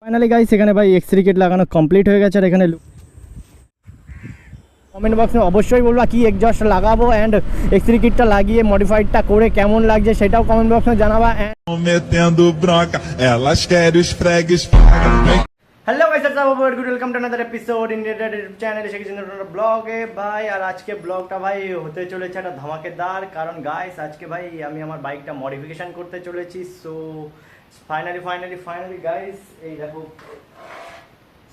Finally guys এখানে ভাই এক্সট্রি kit লাগানো কমপ্লিট হয়ে গেছে। আর এখানে কমেন্ট বক্সে অবশ্যই বলবা কি এক্সজস্ট লাগাবো অ্যান্ড এক্সট্রি কিটটা লাগিয়ে মডিফাইডটা করে কেমন লাগছে সেটাও কমেন্ট বক্সে জানাবা। metendo bronca, elas querem os fregues. Hello guys, welcome to another episode in চ্যানেলে ব্লগে ভাই। আর আজকে ব্লগটা ভাই হতে চলেছে একটা ধামাকেদার, কারণ গাইস আজকে ভাই আমি আমার বাইকটা মডিফিকেশন করতে চলেছি। সো ফাইনালি গাইস এই দেখো,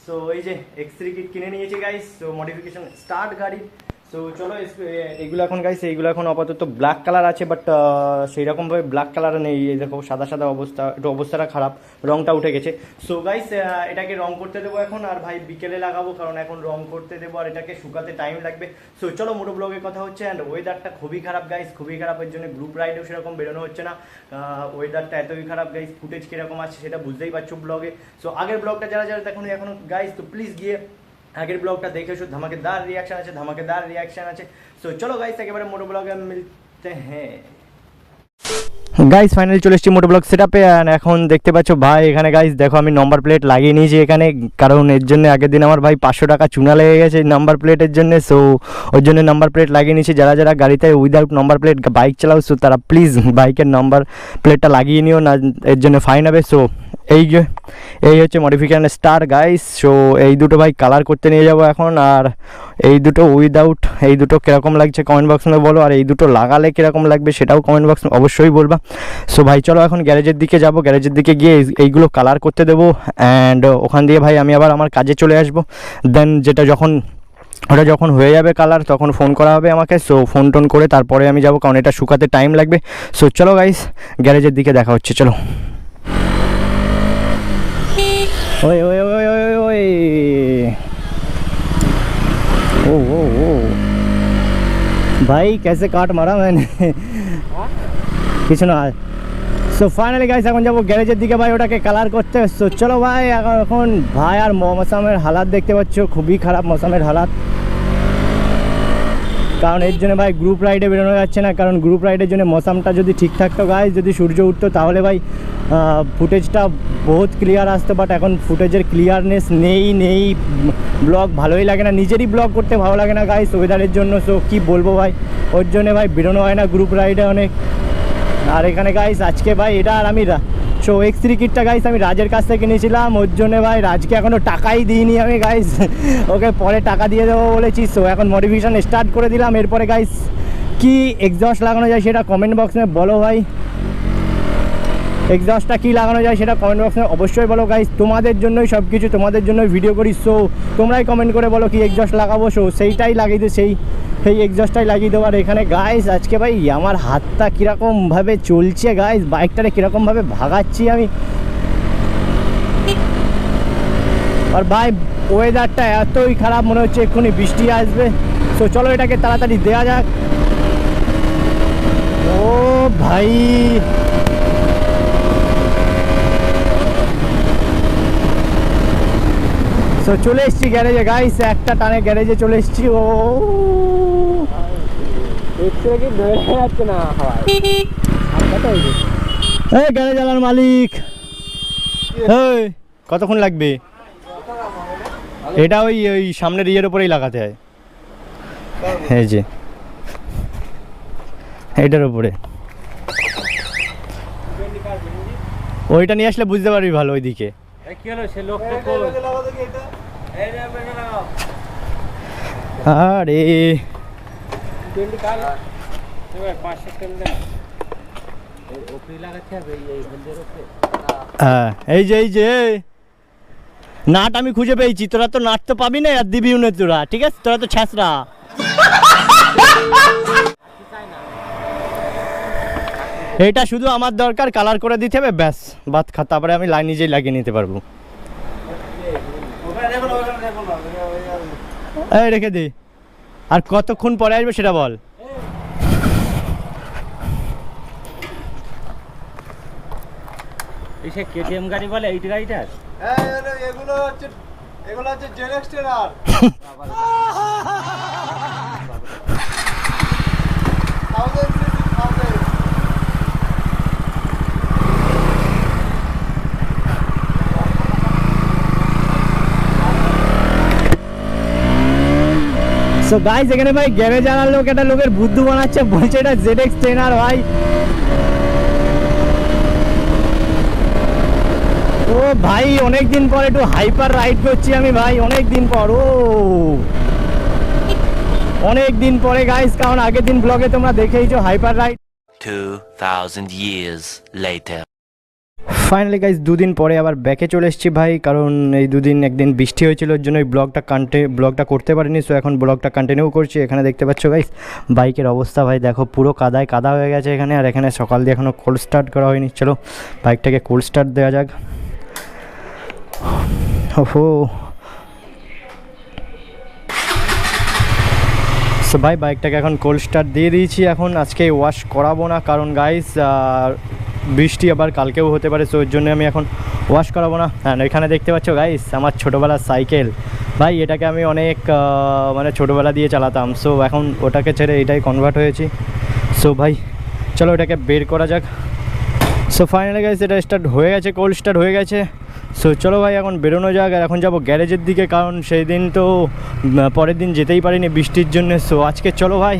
সো এই যে এক্সট্রি কিট কিনে নিয়েছি গাইস। সো মডিফিকেশন স্টার্ট গাড়ি। সো চলো এইগুলো এখন গাইস, এইগুলো এখন আপাতত ব্ল্যাক কালার আছে, বাট সেই রকমভাবে ব্ল্যাক কালার নেই। এই দেখো সাদা অবস্থা, একটু অবস্থাটা খারাপ, রংটা উঠে গেছে। সো গাইস এটাকে রং করতে দেবো এখন, আর ভাই বিকেলে লাগাবো, কারণ এখন রং করতে দেবো আর এটাকে শুকাতে টাইম লাগবে। সো চলো মোটো ব্লগের কথা হচ্ছে। অ্যান্ড ওয়েদারটা খুবই খারাপ গাইস, খুবই খারাপ। এর জন্য গ্রুপ রাইডেও সেরকম বেরোনো হচ্ছে না, ওয়েদারটা এতই খারাপ গাইস। ফুটেজ কীরকম আছে সেটা বুঝতেই পারছো ব্লগে। সো আগের ব্লগটা যারা দেখুন এখন গাইস, তো প্লিজ গিয়ে আগের ব্লগটা দেখে এসো, ধামাকেদার রিয়াকশন আছে। সো চলো গাইস একেবারে মোটো ব্লগে মিলতে হ্যাঁ। গাইস ফাইনালি চলে এসেছি মোটো ব্লগ সেটআপে। এখন দেখতে পাচ্ছ ভাই এখানে গাইস দেখো আমি নাম্বার প্লেট লাগিয়ে নিয়েছি এখানে, কারণ এর জন্য আগের দিন আমার ভাই 500 টাকা চুনা লেগে গেছে নাম্বার প্লেটের জন্য। সো ওর জন্য নাম্বার প্লেট লাগিয়ে নিয়েছি। যারা গাড়িতে উইদাউট নাম্বার প্লেট বাইক চালাও, সো তারা প্লিজ বাইকের নাম্বার প্লেটটা লাগিয়ে নিও না, এর জন্য ফাইন হবে। সো এই হচ্ছে মডিফিকেশন স্টার গাইস। সো এই দুটো ভাই কালার করতে নিয়ে যাব এখন। আর এই দুটো উইদাউট, এই দুটো কীরকম লাগছে কমেন্ট বক্সে বলো, আর এই দুটো লাগালে কীরকম লাগবে সেটাও কমেন্ট বক্সে অবশ্যই বলবা। সো ভাই চলো এখন গ্যারেজের দিকে যাব, গ্যারেজের দিকে গিয়ে এইগুলো কালার করতে দেবো। অ্যান্ড ওখান দিয়ে ভাই আমি আবার আমার কাজে চলে আসবো। দেন ওটা যখন হয়ে যাবে কালার, তখন ফোন করা হবে আমাকে। সো ফোন টোন করে তারপরে আমি যাব, কারণ এটা শুকাতে টাইম লাগবে। সো চলো গাইস গ্যারেজের দিকে দেখা হচ্ছে, চলো। ओए ओए ओए ओए ओए ओ भाई कैसे काट मारा मैंने কিছু না। সো ফাইনালি গাইস এখন যাবো গ্যারেজের দিকে ভাই ওটাকে কালার করতে। সো চলো ভাই এখন ভাই। আর মৌসুমের হালাত দেখতে পাচ্ছ, খুবই খারাপ মৌসুমের হালাত, কারণ এর জন্য ভাই গ্রুপ রাইডে বেরোনো যাচ্ছে না। কারণ গ্রুপ রাইডের জন্য মৌসুমটা যদি ঠিক থাকতো গাইস, যদি সূর্য উঠতো তাহলে ভাই ফুটেজটা বহুত ক্লিয়ার আসতো। বাট এখন ফুটেজের ক্লিয়ারনেস নেই, ব্লগ ভালোই লাগে না, নিজেরই ব্লগ করতে ভালো লাগে না গাইস ওয়েদারের জন্য। সো কী বলবো ভাই, ওর জন্য ভাই বেরোনো হয় না গ্রুপ রাইডে অনেক। আর এখানে গাইস আজকে ভাই এটা আর আমি সো এক্সট্রি কিটটা গাইস আমি রাজের কাছ থেকে নিয়েছিলাম, ওর জন্য ভাই রাজকে এখনও টাকাই দিইনি আমি গাইস, ওকে পরে টাকা দিয়ে দেবো বলেছি। সো এখন মডিফিকেশান স্টার্ট করে দিলাম। এরপরে গাইস কি এক্সজস্ট লাগানো যায় সেটা কমেন্ট বক্সে বলো ভাই, এক্সজস্টটা কী লাগানো যায় সেটা কমেন্ট বক্সে অবশ্যই বলো গাইস। তোমাদের জন্যই সব কিছু, তোমাদের জন্যই ভিডিও করি। সো তোমরাই কমেন্ট করে বলো কি এক্সজস্ট লাগাবো। সো সেইটাই লাগিয়ে দিই, সেই এক্সজস্টটাই লাগিয়ে দেবো। আর এখানে গাইস আজকে ভাই আমার হাতটা কীরকমভাবে চলছে গাইস, বাইকটারে কীরকমভাবে ভাগাচ্ছি আমি। আর ভাই ওয়েদারটা এতই খারাপ, মনে হচ্ছে এক্ষুনি বৃষ্টি আসবে। সো চলো এটাকে তাড়াতাড়ি দেওয়া যাক। ও ভাই সো চলে এসছি গ্যারেজে গাইস, একটা টানে গ্যারেজে চলে এসছি। ও যাচ্ছে না এই গ্যারেজ আলার মালিক, কতক্ষণ লাগবে? এটা ওই সামনের ইয়ের উপরেই লাগাতে হয়, এই যে এইটার উপরে। ওইটা নিয়ে আসলে বুঝতে পারবি ভালো ওইদিকে। আরে এই যে নাট আমি খুঁজে পেয়েছি, তোরা তো নাট তো পাবি না আর দিবিও না তোরা, ঠিক আছে? তোরা তো ছ্যাঁচড়া। এটা শুধু আমার দরকার, কালার করে দিতে হবে ব্যাস, বাদ খা। তারপরে আমি নিজেই লাগিয়ে নিতে পারবো। এই রেখে দে। আর কতক্ষণ পরে আসবে সেটা বল। এইসে কেটিএম গাড়ি বলে এইট গাড়িটা, এগুলো হচ্ছে জেনেক্সটেরার। সো গাইস এখানে ভাই গ্যারেজ আনার লোক একটা লোকের বুদ্ধু বানাচ্ছে, বলছে এটা ZX 10R ভাই। ও ভাই অনেকদিন পর একটু হাইপার রাইড করছি আমি ভাই, অনেকদিন পর। ও অনেক দিন পরে গাইস, কারণ আগের দিন ব্লগে তোমরা দেখেইছো hyper ride. 2000 years later. Finally guys দুদিন পরে আবার ব্যাকে চলে এসেছি ভাই, কারণ এই দুদিন একদিন বৃষ্টি হয়েছিল, ওর জন্য ওই ব্লগটা করতে পারিনি। সো এখন ব্লগটা কন্টিনিউ করছি। এখানে দেখতে পাচ্ছ গাইস বাইকের অবস্থা ভাই দেখো, পুরো কাদায় কাদা হয়ে গেছে এখানে। আর এখানে সকাল দিয়ে এখনও কোল্ড স্টার্ট করা হয়নি। চলো বাইকটাকে কোল্ড স্টার্ট দেওয়া যাক। ওহো সো ভাই বাইকটাকে এখন কোল্ড স্টার্ট দিয়ে দিয়েছি। এখন আজকে ওয়াশ করাবো না, কারণ গাইস বৃষ্টি আবার কালকেও হতে পারে, সো ওর জন্য আমি এখন ওয়াশ করাবো না। হ্যাঁ এখানে দেখতে পাচ্ছ গাইস আমার ছোটোবেলার সাইকেল ভাই, এটাকে আমি অনেক মানে ছোটোবেলা দিয়ে চালাতাম। সো এখন ওটাকে ছেড়ে এটাই কনভার্ট হয়েছি। সো ভাই চলো এটাকে বের করা যাক। সো ফাইনালি গাইস এটা স্টার্ট হয়ে গেছে, কোল্ড স্টার্ট হয়ে গেছে। সো চলো ভাই এখন বেরোনো যাক। আর এখন যাবো গ্যারেজের দিকে, কারণ সেই দিন তো পরের দিন যেতেই পারিনি বৃষ্টির জন্য। সো আজকে চলো ভাই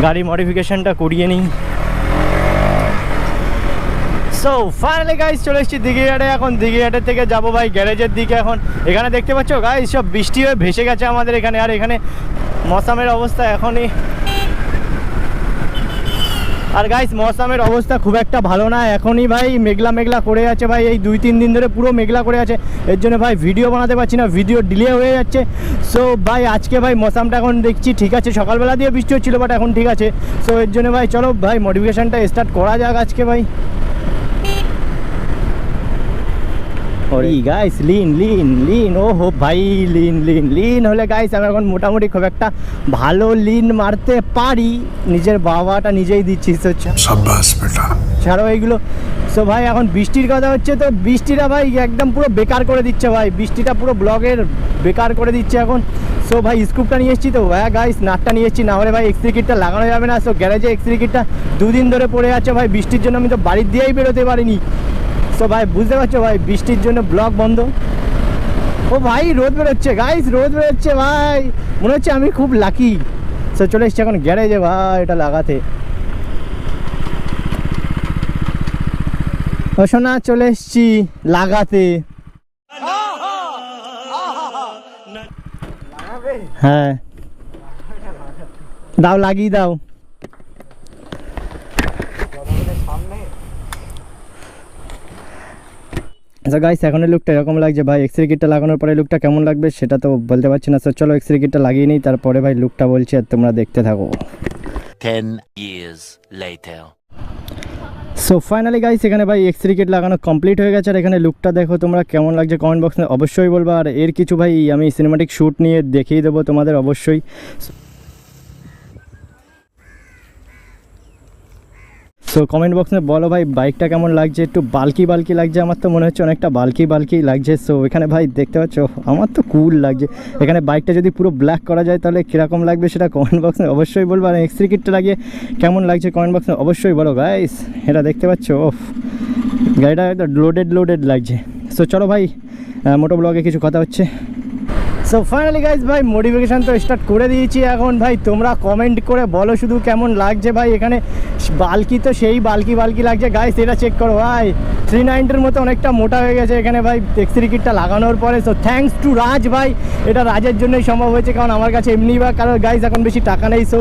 গাড়ি মডিফিকেশানটা করিয়ে নিই। সো ফাইনালি গাইস চলে এসেছি দিঘিহাটে। এখন দিঘিহাটের থেকে যাবো ভাই গ্যারেজের দিকে। এখন এখানে দেখতে পাচ্ছ গাইস সব বৃষ্টি হয়ে ভেসে গেছে আমাদের এখানে। আর এখানে মৌসামের অবস্থা এখনই, আর গাইস মৌসামের অবস্থা খুব একটা ভালো না এখনই ভাই, মেঘলা মেঘলা করে আছে ভাই, এই 2-3 দিন ধরে পুরো মেঘলা করে আছে। এর জন্য ভাই ভিডিও বানাতে পারছি না, ভিডিও ডিলে হয়ে যাচ্ছে। সো ভাই আজকে ভাই মৌসামটা এখন দেখছি ঠিক আছে, সকালবেলা দিয়ে বৃষ্টি হচ্ছিলো বাট এখন ঠিক আছে। সো এর জন্য ভাই চলো ভাই মডিফিকেশানটা স্টার্ট করা যাক আজকে ভাই। গাইস লিন ও হো ভাই লিন হলে গাইস আমি এখন মোটামুটি খুব একটা ভালো লিন মারতে পারি, নিজের বাবাটা নিজেই দিচ্ছি। ছাড়ো এইগুলো। সো ভাই এখন বৃষ্টির কথা হচ্ছে, তো বৃষ্টিটা ভাই একদম পুরো বেকার করে দিচ্ছে ভাই, বৃষ্টিটা পুরো ব্লগের বেকার করে দিচ্ছে এখন। সো ভাই স্কুপটা নিয়ে এসেছি, তো হ্যাঁ গাইস নাটটা নিয়ে এসেছি, না হলে ভাই এক্সট্রি কিটটা লাগানো যাবে না। সো গ্যারেজে এক্সট্রি কিটটা 2 দিন ধরে পড়ে আছে ভাই, বৃষ্টির জন্য আমি তো বাড়ির দিয়েই বেরোতে পারিনি। তো ভাই বুঝতে পারছো ভাই বৃষ্টির জন্য ব্লগ বন্ধ। ও ভাই রোদ বেরোচ্ছে গাইস, রোদ বেরোচ্ছে ভাই, মনে হচ্ছে আমি খুব লাকি। সো চলে এসছি এখন গ্যারেজে ভাই এটা লাগাতে। ও শোনা চলে এসছি লাগাতে। হ্যাঁ দাও লাগিয়ে দাও। আচ্ছা গাইস এখন লুকটা এরকম লাগছে ভাই, এক্সরে কিটটা লাগানোর পরে লুকটা কেমন লাগবে সেটা তো বলতে পারছি না। সো চলো এক্সরে কিটটা লাগিয়ে নিই, তারপরে ভাই লুকটা বলছি আর তোমরা দেখতে থাকো। 10 years later. So finally guys এখানে ভাই এক্সরে কিট লাগানো কমপ্লিট হয়ে গেছে। আর এখানে লুকটা দেখো তোমরা কেমন লাগছে কমেন্ট বক্সে অবশ্যই বলবা। আর এর কিছু ভাই আমি সিনেমাটিক শ্যুট নিয়ে দেখিয়ে দেবো তোমাদের অবশ্যই। সো কমেন্ট বক্সে বলো ভাই বাইকটা কেমন লাগছে, একটু বাল্কি লাগছে, আমার তো মনে হচ্ছে অনেকটা বাল্কি লাগছে। সো এখানে ভাই দেখতে পাচ্ছ আমার তো কুল লাগছে। এখানে বাইকটা যদি পুরো ব্ল্যাক করা যায় তাহলে কীরকম লাগবে সেটা কমেন্ট বক্সে অবশ্যই বলবো। আর এক্সট্রি কিটটা লাগিয়ে কেমন লাগছে কমেন্ট বক্সে অবশ্যই বলো গাইস। এটা দেখতে পাচ্ছ ওফ গাড়িটা একদম লোডেড লাগছে। সো চলো ভাই মোটো ব্লগে কিছু কথা হচ্ছে। সো ফাইনালি গাইজ ভাই মডিফিকেশান তো স্টার্ট করে দিয়েছি। এখন ভাই তোমরা কমেন্ট করে বলো শুধু কেমন লাগছে ভাই। এখানে বাল্কি তো সেই বাল্কি লাগছে গাইজ, এটা চেক করো ভাই 390-এর মতো অনেকটা মোটা হয়ে গেছে এখানে ভাই এক্সট্রি কিটটা লাগানোর পরে। সো থ্যাঙ্কস টু রাজ ভাই, এটা রাজের জন্যই সম্ভব হয়েছে, কারণ আমার কাছে এমনি বা কারণ গাইজ এখন বেশি টাকা নেই। সো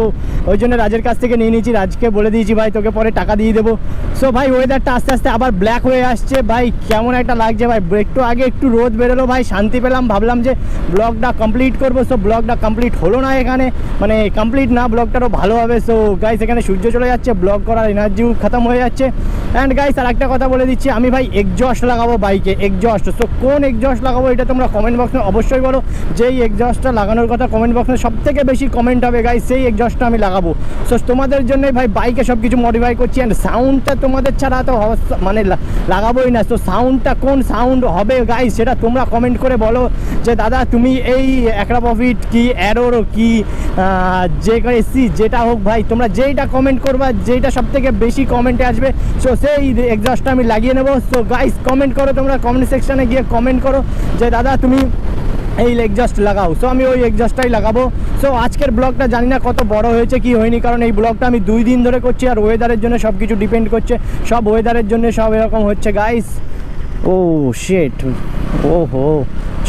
ওই জন্য রাজের কাছ থেকে নিয়ে নিয়েছি, রাজকে বলে দিয়েছি ভাই তোকে পরে টাকা দিয়ে দেবো। সো ভাই ওয়েদারটা আস্তে আস্তে আবার ব্ল্যাক হয়ে আসছে ভাই, কেমন একটা লাগছে ভাই। একটু আগে একটু রোদ বেরোলো ভাই, শান্তি পেলাম, ভাবলাম যে ব্লগটা কমপ্লিট করবো। সো ব্লগটা কমপ্লিট হলো না এখানে, মানে কমপ্লিট না, ব্লগটারও ভালো হবে। সো গাইস এখানে সূর্য চলে যাচ্ছে, ব্লগ করার এনার্জিও খতম হয়ে যাচ্ছে। অ্যান্ড গাইস আর একটা কথা বলে দিচ্ছি, আমি ভাই এক্সজস্ট লাগাবো বাইকে, এক্সজস্ট। সো কোন এক্সজস্ট লাগাবো এটা তোমরা কমেন্ট বক্সে অবশ্যই বলো। যেই এক্সজস্টটা লাগানোর কথা কমেন্ট বক্সে সবথেকে বেশি কমেন্ট হবে গাইস, সেই এক্সজস্টটা আমি লাগাবো। সো তোমাদের জন্যই ভাই বাইকে সব কিছু মডিফাই করছি। অ্যান্ড সাউন্ডটা তোমাদের ছাড়া তো মানে লাগাবোই না। তো সাউন্ডটা কোন সাউন্ড হবে গাইস সেটা তোমরা কমেন্ট করে বলো যে দাদা তুমি এই একটা প্রফিট কি অ্যারোর কি যে এসি যেটা হোক ভাই, তোমরা যেইটা কমেন্ট করবা, যেইটা সব থেকে বেশি কমেন্টে আসবে সো সেই এক্সজস্টটা আমি লাগিয়ে নেবো। সো গাইস কমেন্ট করো, তোমরা কমেন্ট সেকশানে গিয়ে কমেন্ট করো যে দাদা তুমি এই এক্সজস্ট লাগাও। সো আমি ওই এক্সজস্টটাই লাগাবো। সো আজকের ব্লগটা জানি না কত বড় হয়েছে কি হয়নি, কারণ এই ব্লগটা আমি 2 দিন ধরে করছি আর ওয়েদারের জন্য সব কিছু ডিপেন্ড করছে, সব ওয়েদারের জন্য সব এরকম হচ্ছে গাইস। ও শেট, ওহো,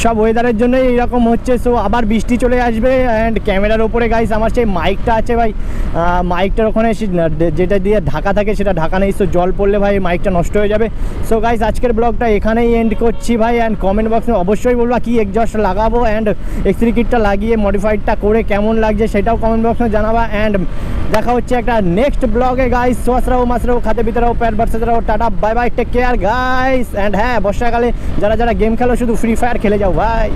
সব ওয়েদারের জন্য এইরকম হচ্ছে। সো আবার বৃষ্টি চলে আসবে অ্যান্ড ক্যামেরার ওপরে গাইস আমার সেই মাইকটা আছে ভাই, মাইকটার ওখানে যেটা দিয়ে ঢাকা থাকে সেটা ঢাকা নেই, সো জল পড়লে ভাই মাইকটা নষ্ট হয়ে যাবে। সো গাইস আজকের ব্লগটা এখানেই এন্ড করছি ভাই, অ্যান্ড কমেন্ট বক্সে অবশ্যই বলবা কি এক্সজস্ট লাগাবো অ্যান্ড এক্সট্রি কিটটা লাগিয়ে মডিফাইডটা করে কেমন লাগছে সেটাও কমেন্ট বক্সে জানাবা। অ্যান্ড দেখা হচ্ছে একটা নেক্সট ব্লগে গাইস। সোয়াস রাও, মাছ রাও, খাতে পিতে রাও, প্যাট বার্সে রাও, tata bye bye, take care guys. And হ্যাঁ, বর্ষাকালে যারা যারা গেম খেলো শুধু ফ্রি ফায়ার খেলে যাও ভাই।